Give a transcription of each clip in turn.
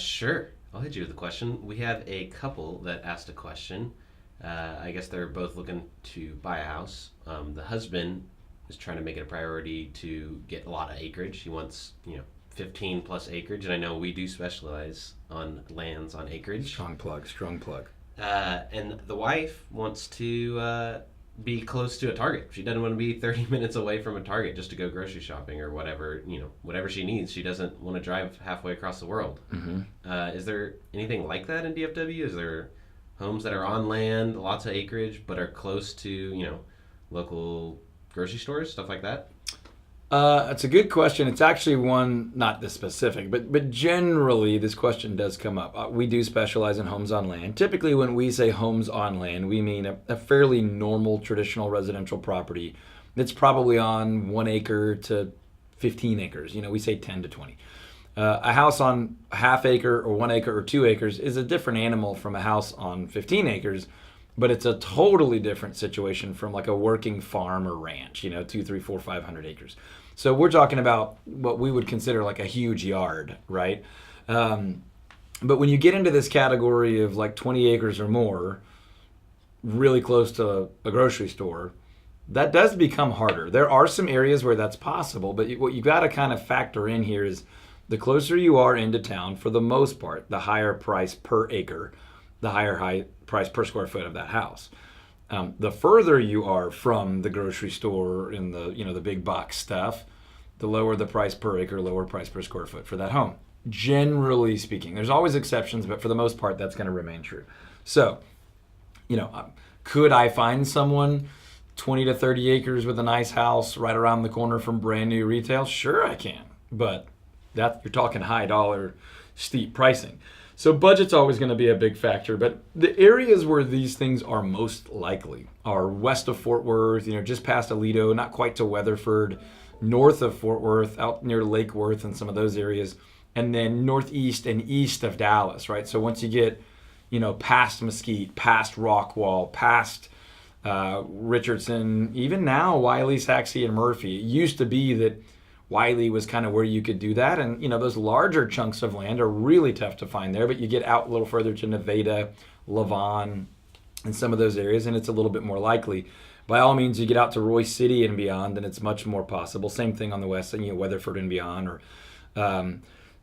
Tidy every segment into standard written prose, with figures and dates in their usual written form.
Sure. I'll hit you with a question. We have a couple that asked a question. I guess they're both looking to buy a house. The husband is trying to make it a priority to get a lot of acreage. He wants, 15 plus acreage, and I know we do specialize on lands on acreage. Strong plug. And the wife wants to be close to a Target. She doesn't want to be 30 minutes away from a Target just to go grocery shopping or whatever she needs. She doesn't want to drive halfway across the world. Mm-hmm. Is there anything like that in DFW? Is there homes that are on land, lots of acreage, but are close to, local grocery stores, stuff like that? It's a good question. It's actually one, not this specific, but generally this question does come up. We do specialize in homes on land. Typically when we say homes on land, we mean a fairly normal traditional residential property that's probably on 1 acre to 15 acres. We say 10 to 20. A house on half acre or 1 acre or 2 acres is a different animal from a house on 15 acres, but it's a totally different situation from like a working farm or ranch, 2, 3, 4, 500 acres. So we're talking about what we would consider like a huge yard, right? But when you get into this category of like 20 acres or more, really close to a grocery store, that does become harder. There are some areas where that's possible, but what you got to kind of factor in here is the closer you are into town, for the most part, the higher price per acre, the higher price per square foot of that house. The further you are from the grocery store and the big box stuff, the lower the price per acre, lower price per square foot for that home. Generally speaking, there's always exceptions, but for the most part, that's going to remain true. So, could I find someone 20 to 30 acres with a nice house right around the corner from brand new retail? Sure, I can, but you're talking high dollar, steep pricing. So budget's always going to be a big factor, but the areas where these things are most likely are west of Fort Worth, just past Aledo, not quite to Weatherford, north of Fort Worth, out near Lake Worth and some of those areas, and then northeast and east of Dallas, right? So once you get, past Mesquite, past Rockwall, past Richardson, even now Wiley, Saxe, and Murphy. It used to be that Wiley was kind of where you could do that. And, those larger chunks of land are really tough to find there, but you get out a little further to Nevada, Lavon, and some of those areas, and it's a little bit more likely. By all means, you get out to Royce City and beyond, and it's much more possible. Same thing on the west, Weatherford and beyond. Or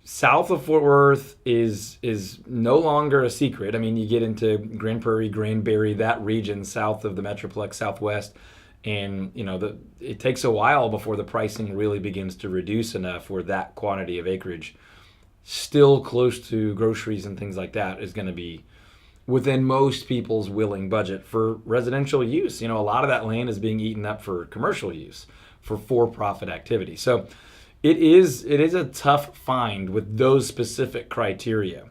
south of Fort Worth is no longer a secret. I mean, you get into Grand Prairie, Granbury, that region south of the Metroplex, Southwest. And, it takes a while before the pricing really begins to reduce enough where that quantity of acreage still close to groceries and things like that is going to be within most people's willing budget for residential use. A lot of that land is being eaten up for commercial use, for-profit activity. So it is a tough find with those specific criteria,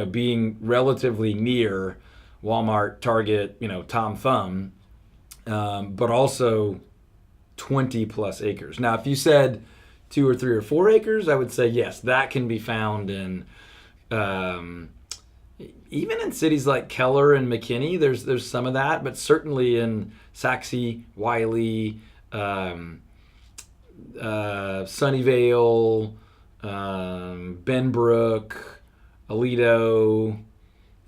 being relatively near Walmart, Target, Tom Thumb, but also 20 plus acres. Now, if you said 2 or 3 or 4 acres, I would say yes, that can be found in, even in cities like Keller and McKinney, there's some of that, but certainly in Saxe, Wiley, Sunnyvale, Benbrook, Aledo.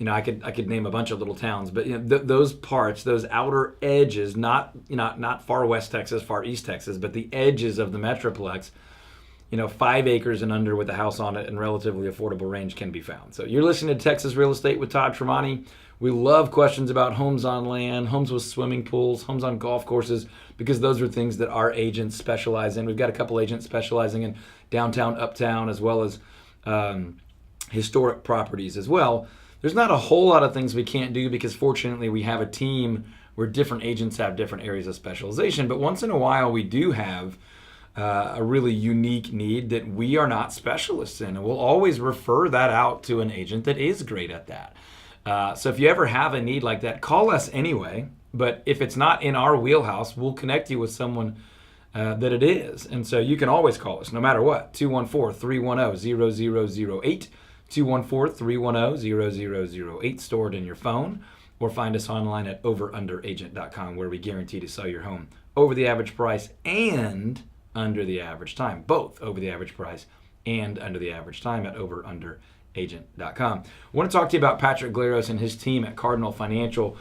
I could name a bunch of little towns, but those parts, those outer edges, not far west Texas, far east Texas, but the edges of the Metroplex, 5 acres and under with a house on it and relatively affordable range can be found. So you're listening to Texas Real Estate with Todd Tramonte. We love questions about homes on land, homes with swimming pools, homes on golf courses, because those are things that our agents specialize in. We've got a couple agents specializing in downtown, uptown, as well as historic properties as well. There's not a whole lot of things we can't do because fortunately we have a team where different agents have different areas of specialization. But once in a while we do have a really unique need that we are not specialists in. And we'll always refer that out to an agent that is great at that. So if you ever have a need like that, call us anyway. But if it's not in our wheelhouse, we'll connect you with someone that it is. And so you can always call us no matter what. 214-310-0008. 214-310-0008 stored in your phone, or find us online at overunderagent.com, where we guarantee to sell your home over the average price and under the average time, both over the average price and under the average time at overunderagent.com. agent.com. I want to talk to you about Patrick Glaros and his team at Cardinal Financial.